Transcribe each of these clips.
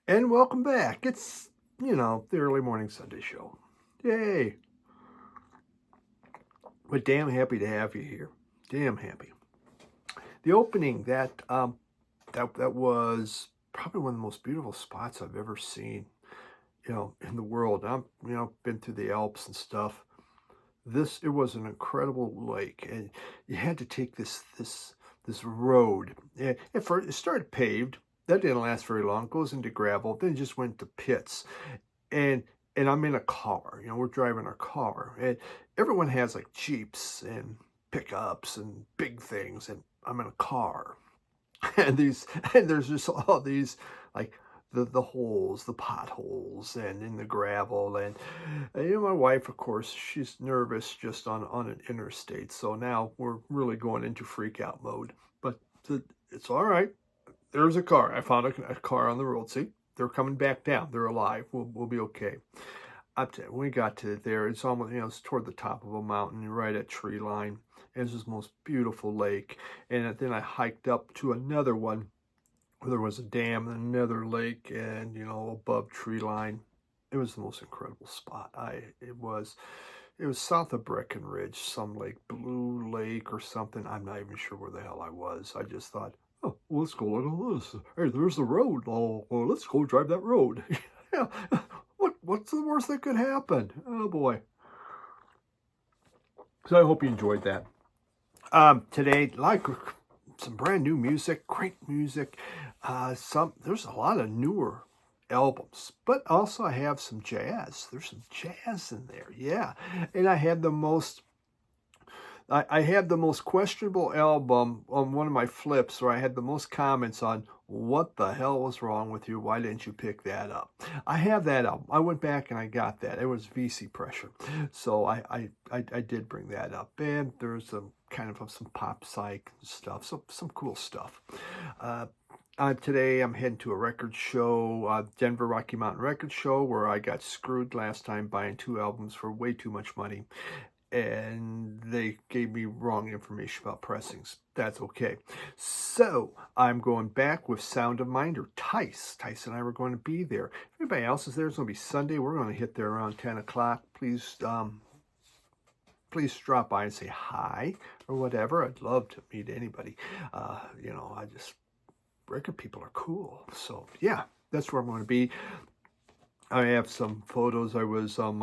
And welcome back. It's, the early morning Sunday show. Yay. But damn happy to have you here. Damn happy. The opening, that was probably one of the most beautiful spots I've ever seen, in the world. I'm, been through the Alps and stuff. It was an incredible lake, and you had to take this road. At first, it started paved. That didn't last very long. It goes into gravel. Then it just went to pits. and and I'm in a car. We're driving our car, and everyone has like Jeeps and pickups and big things, and I'm in a car, and there's just all these like the holes, the potholes, and in the gravel, and my wife, of course, she's nervous just on an interstate, so now we're really going into freak out mode. But it's all right. There's a car. I found a car on the road. See, they're coming back down. They're alive. We'll be okay. When we got to there, it's almost, it's toward the top of a mountain, right at tree line. It's this most beautiful lake. And then I hiked up to another one where there was a dam and another lake, and, above tree line. It was the most incredible spot. It was south of Breckenridge, some lake, Blue Lake or something. I'm not even sure where the hell I was. I just thought, oh, well, let's go look at this. Hey, there's the road. Oh, well, let's go drive that road. Yeah. What's the worst that could happen? Oh boy. So I hope you enjoyed that. Today, like some brand new music, great music. There's a lot of newer albums, but also I have some jazz. There's some jazz in there, yeah. And I had the most questionable album on one of my flips where I had the most comments on what the hell was wrong with you? Why didn't you pick that up? I have that album. I went back and I got that. It was VC Pressure. So I did bring that up. And there's some kind of some pop psych stuff. So some cool stuff. Today I'm heading to a record show, Denver Rocky Mountain Record Show, where I got screwed last time buying 2 albums for way too much money, and they gave me wrong information about pressings. That's okay. So I'm going back with Sound of Mind, or Tice. Tice and I were going to be there. If anybody else is there, it's going to be Sunday. We're going to hit there around 10 o'clock. Please drop by and say hi or whatever. I'd love to meet anybody. Record people are cool. So yeah, that's where I'm going to be. I have some photos. I was on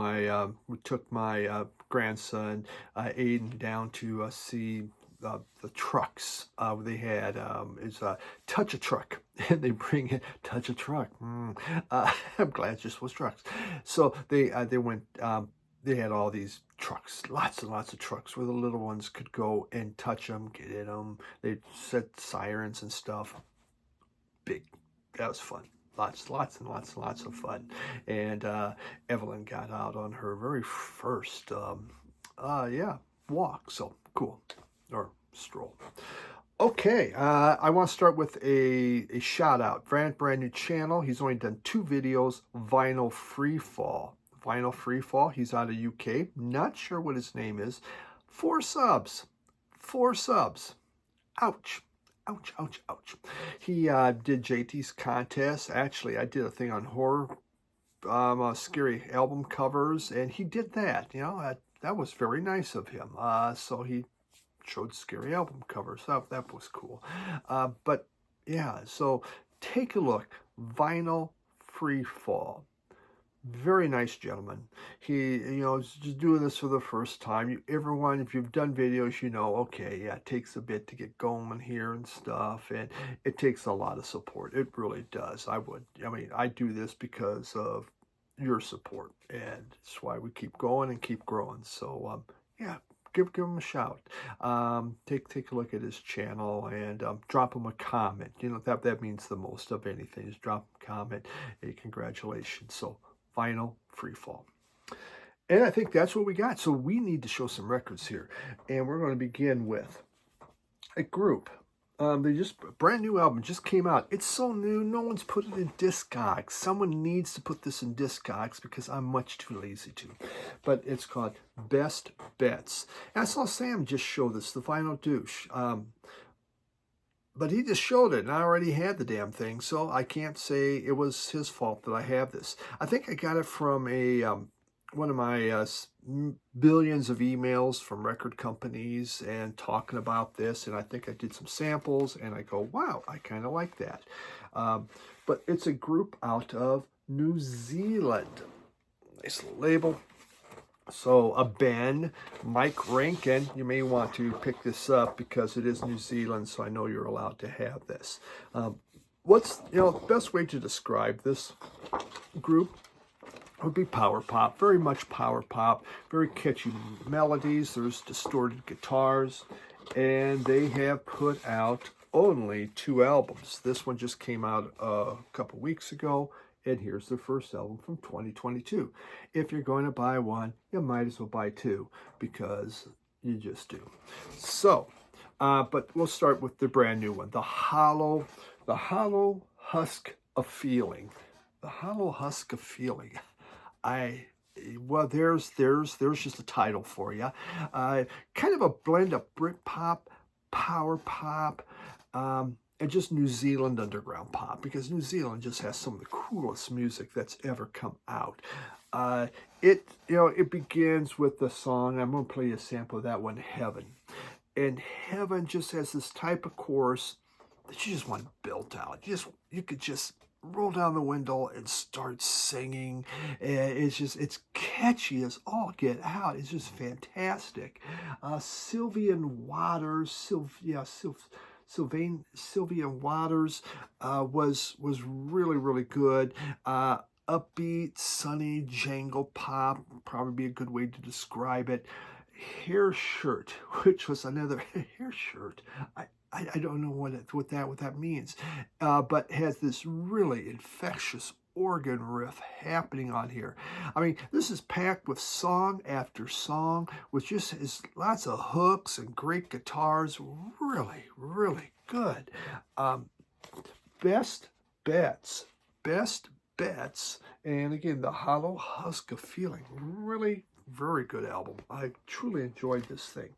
we took my grandson, Aiden, down to see the trucks. They had, it's a Touch a Truck, and they bring in Touch a Truck. I'm glad it just was trucks. So they went, they had all these trucks, lots and lots of trucks where the little ones could go and touch them, get in them. They set sirens and stuff. Big. That was fun. Lots and lots of fun. And Evelyn got out on her very first, walk. So cool. Or stroll. Okay, I want to start with a shout out. Brand new channel. He's only done 2 videos. Vinyl Freefall. Vinyl Freefall. He's out of UK. Not sure what his name is. 4 subs. 4 subs. Ouch. Ouch, ouch, ouch. He did JT's contest. Actually, I did a thing on horror, scary album covers, and he did that. That was very nice of him. So he showed scary album covers. That was cool. But yeah, so take a look. Vinyl Free Fall. Very nice gentleman. He, is just doing this for the first time. Everyone, if you've done videos, okay, yeah, it takes a bit to get going here and stuff, and it takes a lot of support. It really does. I do this because of your support, and it's why we keep going and keep growing. So, yeah, give him a shout. Take a look at his channel and drop him a comment. That means the most of anything. Just drop him a comment. Hey, congratulations. So, Vinyl Freefall. And I think that's what we got. So we need to show some records here. And we're going to begin with a group. They just, brand new album just came out. It's so new, no one's put it in Discogs. Someone needs to put this in Discogs because I'm much too lazy to. But it's called Best Bets. And I saw Sam just show this, the Vinyl Douche. but he just showed it, and I already had the damn thing, so I can't say it was his fault that I have this. I think I got it from a one of my billions of emails from record companies and talking about this, and I think I did some samples, and I go, wow, I kind of like that. But it's a group out of New Zealand. Nice little label. So a Ben, Mike Rankin, you may want to pick this up because it is New Zealand, so I know you're allowed to have this. What's, the best way to describe this group would be power pop, very much power pop, very catchy melodies, there's distorted guitars, and they have put out only 2 albums. This one just came out a couple weeks ago, and here's their first album from 2022. If you're going to buy one, you might as well buy 2, because you just do. So, but we'll start with the brand new one, the Hollow Husk of Feeling. The Hollow Husk of Feeling. Well, there's just a title for you. Kind of a blend of Britpop, power pop, and just New Zealand underground pop, because New Zealand just has some of the coolest music that's ever come out. It begins with the song, I'm going to play you a sample of that one, Heaven. And Heaven just has this type of chorus that you just want built out. You could just roll down the window and start singing. It's catchy as all get out. It's just fantastic. Sylvia Waters was really, really good. Upbeat, sunny, jangle pop, probably be a good way to describe it. Hair Shirt, which was another Hair Shirt. I don't know what that means, but has this really infectious organ riff happening on here. I mean, this is packed with song after song, which just is lots of hooks and great guitars. Really, really good. Best bets, and again, the Hollow Husk of Feeling. Really, very good album. I truly enjoyed this thing.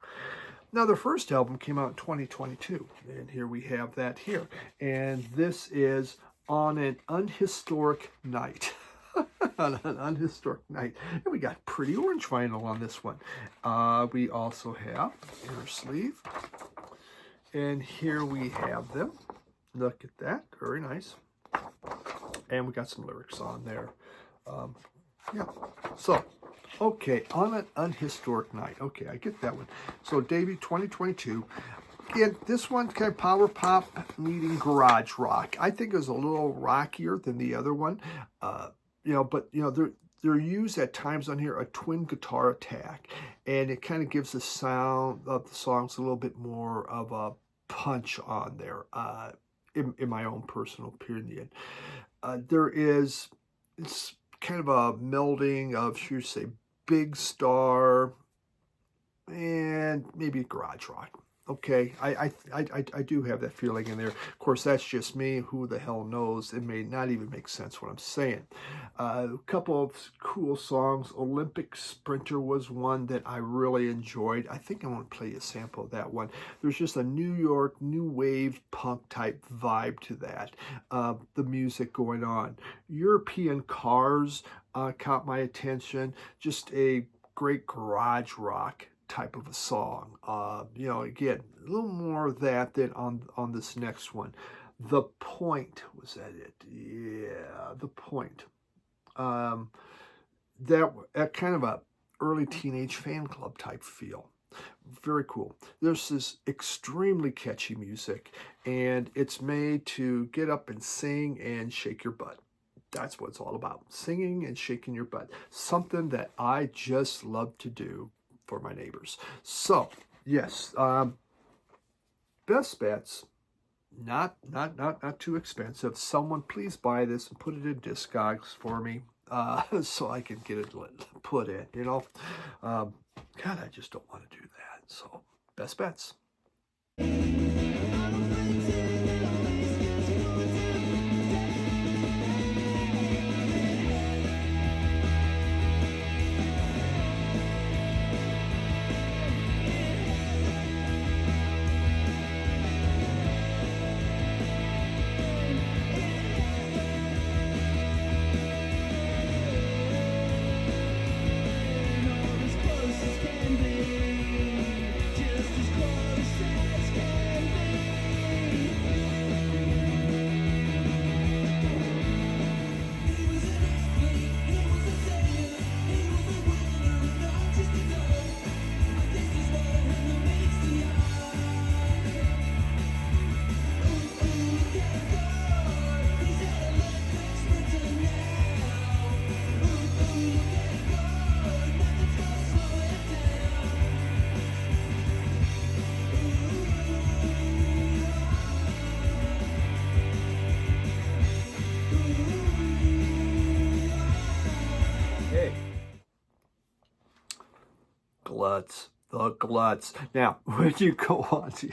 Now, their first album came out in 2022, and here we have that here. And this is On an Unhistoric Night. On an Unhistoric Night. And we got pretty orange vinyl on this one. We also have inner sleeve. And here we have them. Look at that. Very nice. And we got some lyrics on there. Yeah. So, okay, On an Unhistoric Night. Okay, I get that one. So, debut 2022. And this one kind of power pop meeting garage rock. I think it was a little rockier than the other one. They're used at times on here, a twin guitar attack. And it kind of gives the sound of the songs a little bit more of a punch on there, in my own personal opinion. It's kind of a melding of, should you say, Big Star and maybe garage rock. Okay, I do have that feeling in there. Of course, that's just me. Who the hell knows? It may not even make sense what I'm saying. A couple of cool songs. Olympic Sprinter was one that I really enjoyed. I think I want to play you a sample of that one. There's just a New York, new wave punk type vibe to that. The music going on. European Cars caught my attention. Just a great garage rock type of a song. Again, a little more of that than on this next one. The Point, was that it? Yeah, The Point. That kind of a early teenage fan club type feel. Very cool. There's this extremely catchy music, and it's made to get up and sing and shake your butt. That's what it's all about. Singing and shaking your butt. Something that I just love to do for my neighbors. So, yes, best bets, not too expensive. Someone please buy this and put it in Discogs for me, so I can get it put in, God, I just don't want to do that. So, best bets. Gluts. The Gluts. Now, when you go on to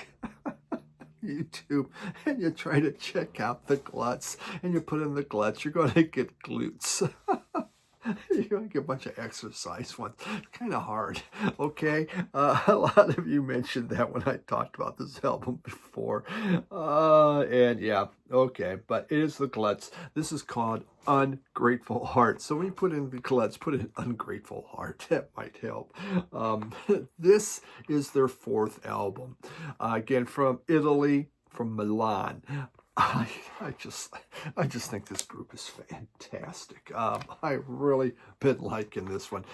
YouTube and you try to check out the Gluts and you put in the Gluts, you're going to get glutes. You're going to get a bunch of exercise ones. It's kind of hard, okay? A lot of you mentioned that when I talked about this album before. And yeah, okay. But it is the Gluts. This is called Ungrateful Heart. So when you put in the Gluts, put in Ungrateful Heart. That might help. This is their fourth album. Again, from Italy, from Milan. I just think this group is fantastic. I really been liking this one.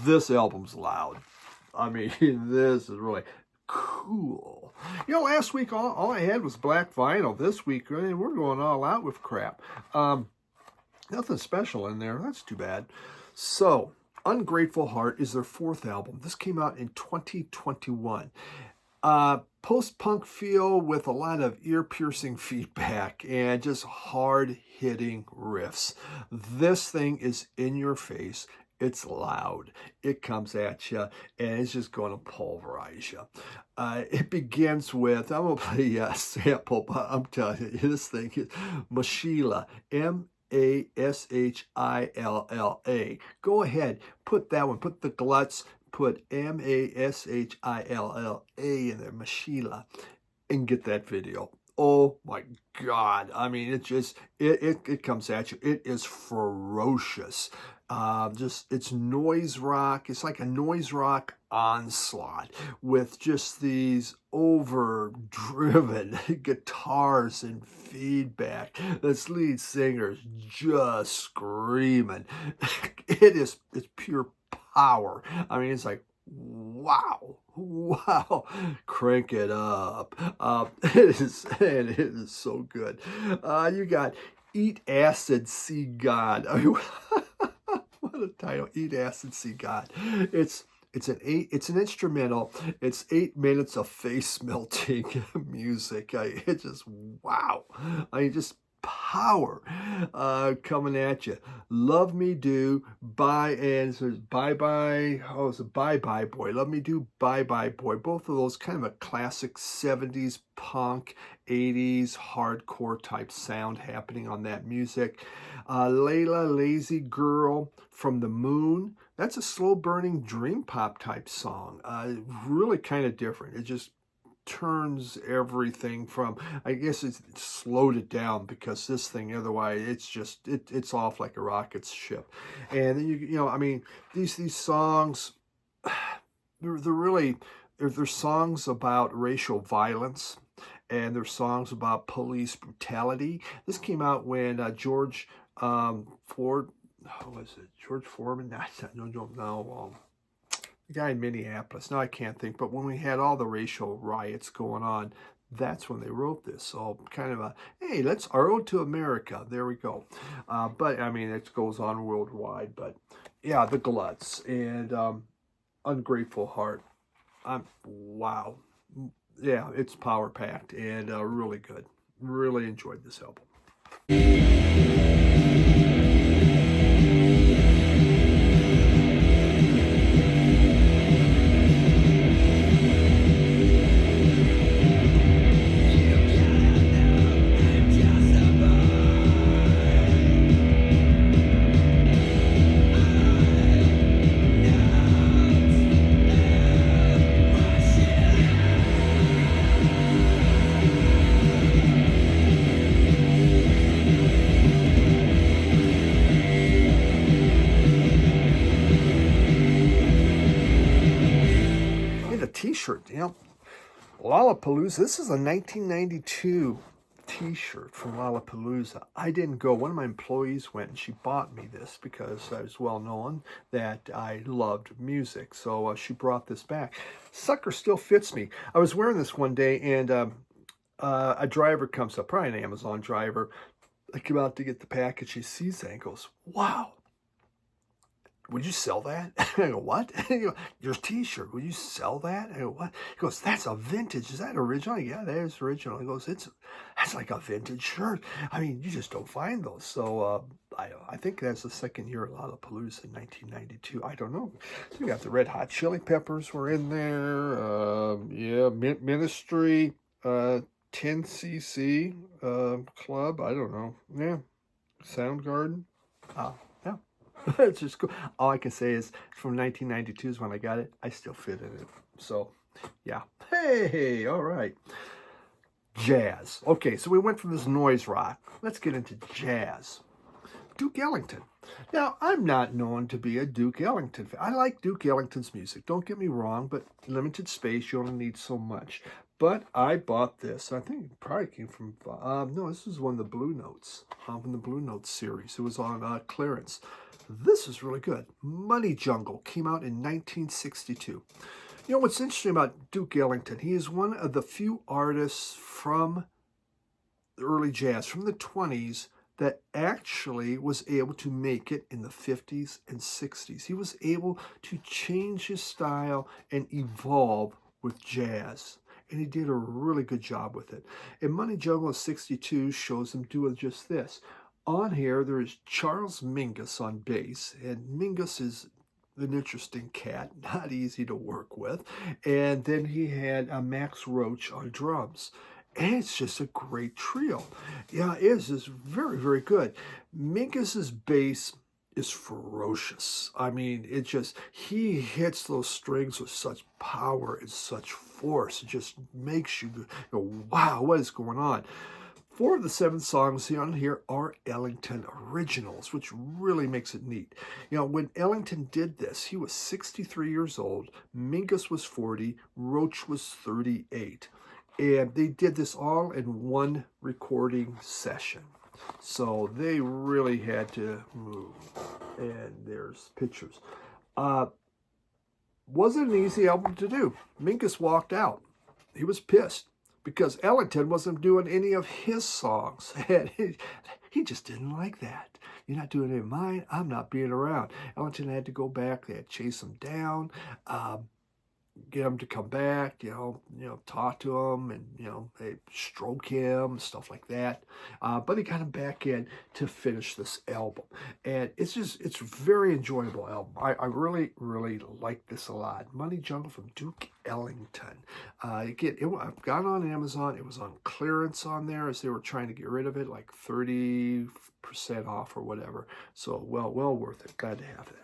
This album's loud. I mean, this is really cool. You know, last week all I had was black vinyl. This week, I mean, we're going all out with crap. Nothing special in there. That's too bad. So, Ungrateful Heart is their fourth album. This came out in 2021. Post-punk feel with a lot of ear-piercing feedback and just hard-hitting riffs. This thing is in your face. It's loud. It comes at you, and it's just going to pulverize you. It begins with, I'm going to play a sample, but I'm telling you, this thing is Mashila, M-A-S-H-I-L-L-A. Go ahead, put that one, put the Gluts, put M-A-S-H-I-L-L-A in there, Mashila, and get that video. Oh my God. I mean, it just, it comes at you. It is ferocious. It's noise rock. It's like a noise rock onslaught with just these overdriven guitars and feedback. This lead singer's just screaming. It's pure power. I mean, it's like, wow, crank it up. It is so good. You got Eat Acid, See God. I mean, what a title, Eat Acid, See God. It's an instrumental. It's 8 minutes of face melting music. It's just wow. I mean, just power coming at you. Love Me Do, Bye, and it says Bye Bye. Oh, it's a Bye Bye Boy. Love Me Do, Bye Bye Boy. Both of those kind of a classic 70s punk, 80s hardcore type sound happening on that music. Layla, Lazy Girl, From the Moon. That's a slow burning dream pop type song. Really kind of different. It just turns everything from, I guess it's slowed it down, because this thing otherwise it's just it's off like a rocket ship. And then you know, I mean, these songs, they're songs about racial violence, and they're songs about police brutality. This came out when George Ford, how was it, George Foreman? No, the guy in Minneapolis. Now I can't think, but when we had all the racial riots going on, that's when they wrote this. So kind of a, hey, let's our ode to America. There we go. But I mean, it goes on worldwide. But yeah, the Gluts and Ungrateful Heart. Wow. Yeah, it's power packed and really good. Really enjoyed this album. T-shirt, you know, Lollapalooza. This is a 1992 T-shirt from Lollapalooza. I didn't go. One of my employees went, and she bought me this because I was well known that I loved music. So she brought this back. Sucker still fits me. I was wearing this one day, and a driver comes up, probably an Amazon driver. I come out to get the package. He sees that and goes, "Wow, would you sell that?" I go, "What?" He goes, "Your T-shirt, would you sell that?" I go, "What?" He goes, "That's a vintage. Is that original?" "Yeah, that is original." He goes, That's like a vintage shirt. I mean, you just don't find those. So I think that's the second year of Lollapalooza in 1992. I don't know. So we got the Red Hot Chili Peppers were in there. Yeah, Ministry, 10cc Club. I don't know. Yeah, Soundgarden. Yeah. It's just cool. All I can say is from 1992 is when I got it. I still fit in it. So, yeah. Hey, all right. Jazz. Okay, so we went from this noise rock. Let's get into jazz. Duke Ellington. Now, I'm not known to be a Duke Ellington fan. I like Duke Ellington's music. Don't get me wrong, but limited space, you only need so much. But I bought this. I think it probably came from, no, this was one of the Blue Notes, from the Blue Notes series. It was on clearance. This is really good. Money Jungle came out in 1962. You know, what's interesting about Duke Ellington, he is one of the few artists from the early jazz, from the 20s, that actually was able to make it in the 50s and 60s. He was able to change his style and evolve with jazz. And he did a really good job with it. And Money Jungle in 62 shows him doing just this. On here, there is Charles Mingus on bass. And Mingus is an interesting cat, not easy to work with. And then he had Max Roach on drums. And it's just a great trio. Yeah, it is. It's very, very good. Mingus's bass is ferocious. I mean, it just, he hits those strings with such power and such force. It just makes you go, wow, what is going on? 4 of the 7 songs on here are Ellington originals, which really makes it neat. You know, when Ellington did this, he was 63 years old, Mingus was 40, Roach was 38. And they did this all in one recording session. So they really had to move. And there's pictures. Wasn't an easy album to do. Mingus walked out. He was pissed because Ellington wasn't doing any of his songs. And he just didn't like that. You're not doing any of mine. I'm not being around. Ellington had to go back. They had to chase him down. Get him to come back, you know, talk to him and, they stroke him, stuff like that. But he got him back in to finish this album. And it's a very enjoyable album. I really, really like this a lot. Money Jungle from Duke Ellington. Again, I've got it on Amazon. It was on clearance on there as they were trying to get rid of it, like 30% off or whatever. So, well worth it. Glad to have that.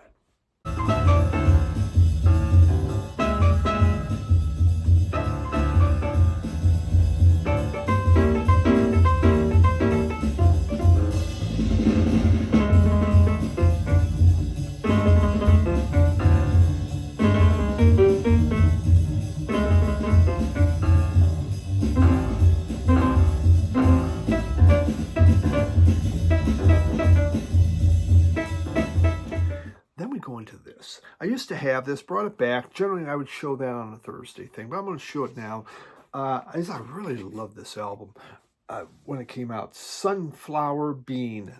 I used to have this, brought it back. Generally, I would show that on a Thursday thing, but I'm going to show it now. I really love this album when it came out. Sunflower Bean,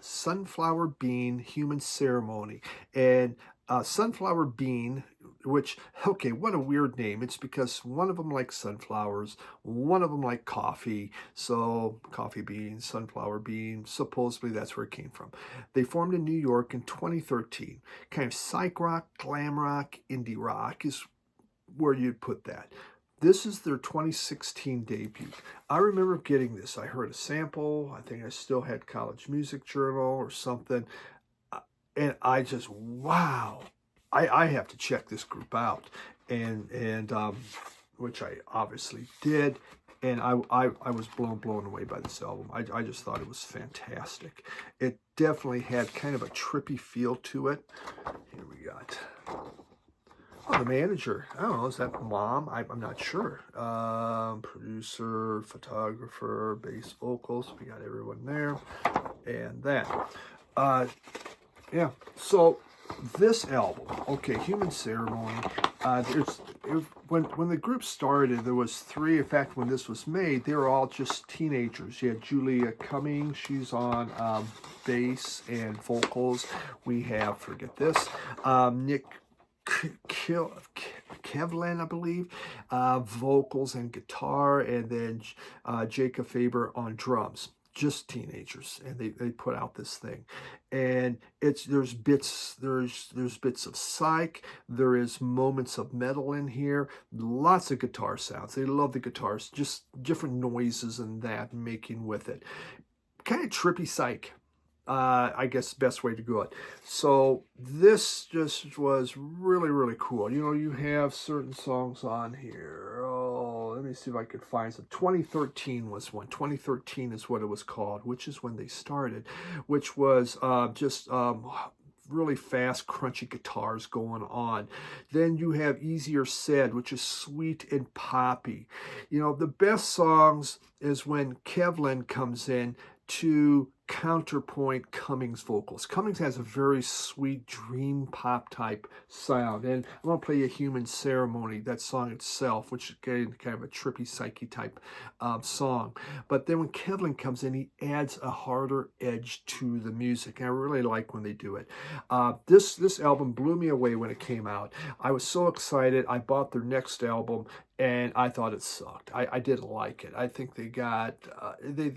Human Ceremony. And Sunflower Bean, which, okay, what a weird name. It's because one of them likes sunflowers, one of them liked coffee. So coffee bean, sunflower bean, supposedly that's where it came from. They formed in New York in 2013. Kind of psych rock, glam rock, indie rock is where you'd put that. This is their 2016 debut. I remember getting this. I heard a sample. I think I still had College Music Journal or something. And I just, wow, I have to check this group out, and which I obviously did, and I was blown away by this album. I just thought it was fantastic. It definitely had kind of a trippy feel to it. Here we got, the manager. I don't know, is that mom? I'm not sure. Producer, photographer, bass vocals. We got everyone there, and that. Yeah, so this album, okay, Human Ceremony, when the group started, there was 3. In fact, when this was made, they were all just teenagers. You had Julia Cummings, she's on bass and vocals. We have, forget this, Nick Kevlin, I believe, vocals and guitar, and then Jacob Faber on drums. Just teenagers, and they put out this thing, and there's bits of psych, there is moments of metal in here, lots of guitar sounds. They love the guitars, just different noises and that making with it, kind of trippy psych. I guess the best way to go it. So this just was really, really cool. You know, you have certain songs on here. Oh, let me see if I could find some. 2013 was one. 2013 is what it was called, which is when they started, which was just really fast, crunchy guitars going on. Then you have Easier Said, which is sweet and poppy. You know, the best songs is when Kevlin comes in to counterpoint Cummings' vocals. Cummings has a very sweet dream pop type sound, and I'm going to play a Human Ceremony, that song itself, which is kind of a trippy psyche type song. But then when Kevlin comes in, he adds a harder edge to the music, and I really like when they do it. This album blew me away when it came out. I was so excited. I bought their next album, and I thought it sucked. I didn't like it. I think they got they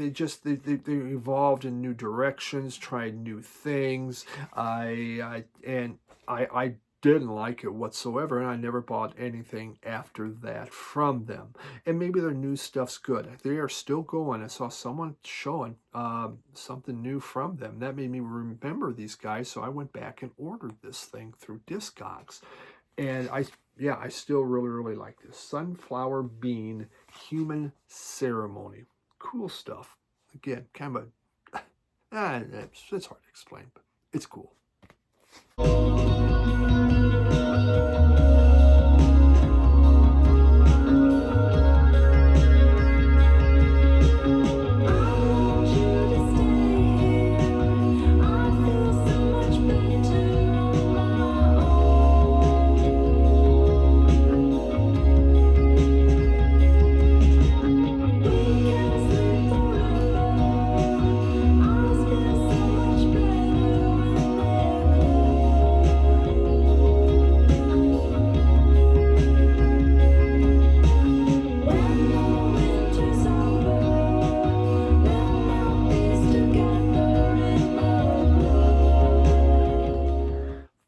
evolved in new directions, tried new things. I didn't like it whatsoever, and I never bought anything after that from them. And maybe their new stuff's good. They are still going. I saw someone showing something new from them. That made me remember these guys, so I went back and ordered this thing through Discogs. And I still really, really like this. Sunflower Bean Human Ceremony. Cool stuff. Again, kind of it's hard to explain, but it's cool.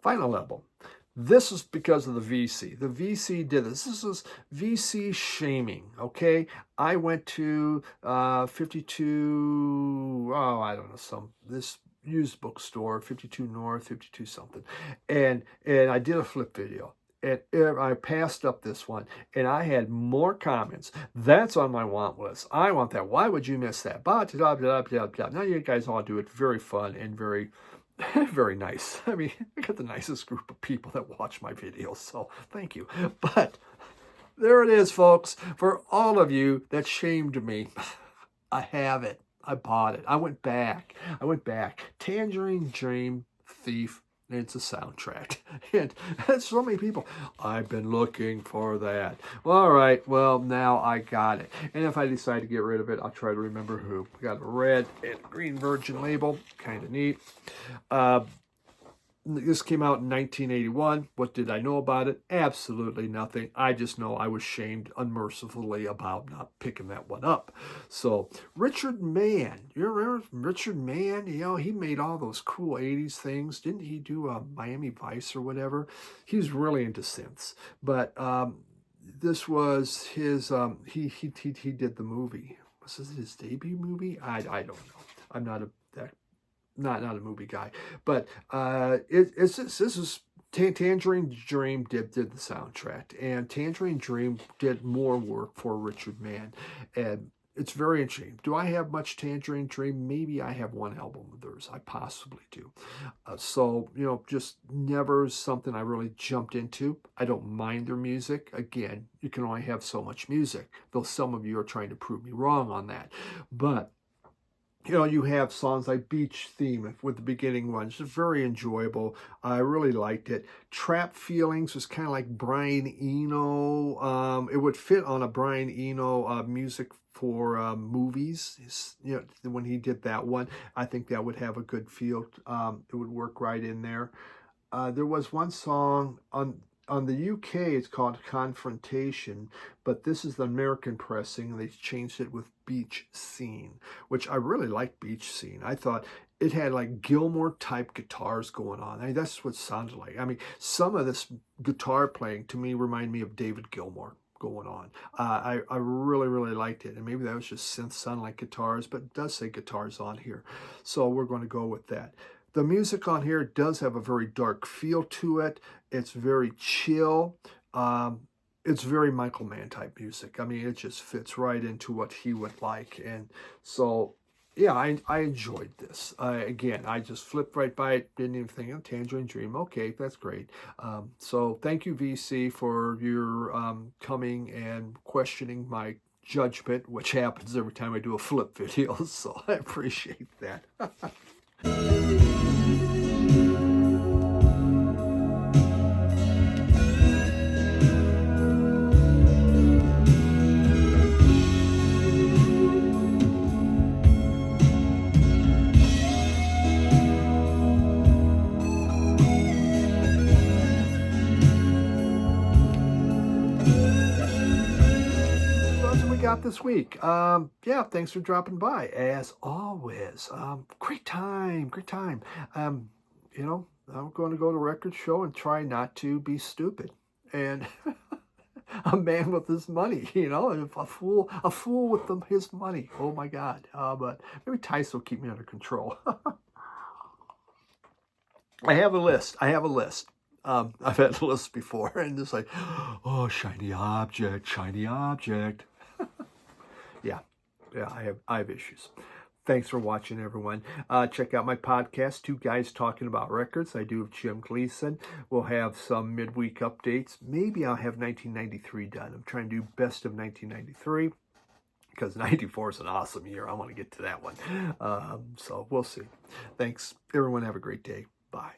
Final album. This is because of the VC. The VC did this. This is VC shaming, okay? I went to 52, oh, I don't know, this used bookstore, 52 North, 52 something. And I did a flip video. And I passed up this one, and I had more comments. That's on my want list. I want that. Why would you miss that? Blah, blah, blah, blah, blah. Now you guys all do it. Very fun and very, very nice. I mean, I got the nicest group of people that watch my videos, so thank you. But there it is, folks. For all of you that shamed me, I have it. I bought it. I went back. Tangerine Dream, Thief. It's a soundtrack. And so many people, I've been looking for that. Well, all right, well, now I got it. And if I decide to get rid of it, I'll try to remember who. We got a red and green Virgin label. Kind of neat. This came out in 1981. What did I know about it? Absolutely nothing. I just know I was shamed unmercifully about not picking that one up. So, Richard Mann. You remember Richard Mann? You know, he made all those cool 80s things. Didn't he do Miami Vice or whatever? He was really into synths. But this was his, he did the movie. Was this his debut movie? I don't know. I'm not a movie guy, but this is Tangerine Dream did the soundtrack, and Tangerine Dream did more work for Richard Mann, and it's very interesting. Do I have much Tangerine Dream? Maybe I have one album of theirs. I possibly do. So, you know, just never something I really jumped into. I don't mind their music. Again, you can only have so much music, though some of you are trying to prove me wrong on that, but you know, you have songs like Beach Theme with the beginning ones. It's very enjoyable. I really liked it. Trap Feelings was kind of like Brian Eno. It would fit on a Brian Eno music for movies. You know, when he did that one, I think that would have a good feel. It would work right in there. There was one song on on the UK, it's called Confrontation, but this is the American pressing, and they changed it with Beach Scene, which I really like. Beach Scene. I thought it had like Gilmore type guitars going on. I mean, that's what it sounded like. I mean, some of this guitar playing to me reminded me of David Gilmour going on. I really, really liked it. And maybe that was just synth sound like guitars, but it does say guitars on here. So we're going to go with that. The music on here does have a very dark feel to it. It's very chill. It's very Michael Mann type music. I mean, it just fits right into what he would like. And so, yeah, I enjoyed this. Again, I just flipped right by it. Didn't even think of Tangerine Dream. Okay, that's great. So thank you, VC, for your coming and questioning my judgment, which happens every time I do a flip video. So I appreciate that. Got this week. Yeah, thanks for dropping by as always. Great time. You know, I'm going to go to a record show and try not to be stupid and a man with his money, you know, and a fool with his money. Oh my God. But maybe Tice will keep me under control. I have a list. I've had lists before, and it's like, oh, shiny object. Yeah, I have issues. Thanks for watching, everyone. Check out my podcast, Two Guys Talking About Records. I do with Jim Gleason. We'll have some midweek updates. Maybe I'll have 1993 done. I'm trying to do best of 1993 because 94 is an awesome year. I want to get to that one. So we'll see. Thanks, everyone. Have a great day. Bye.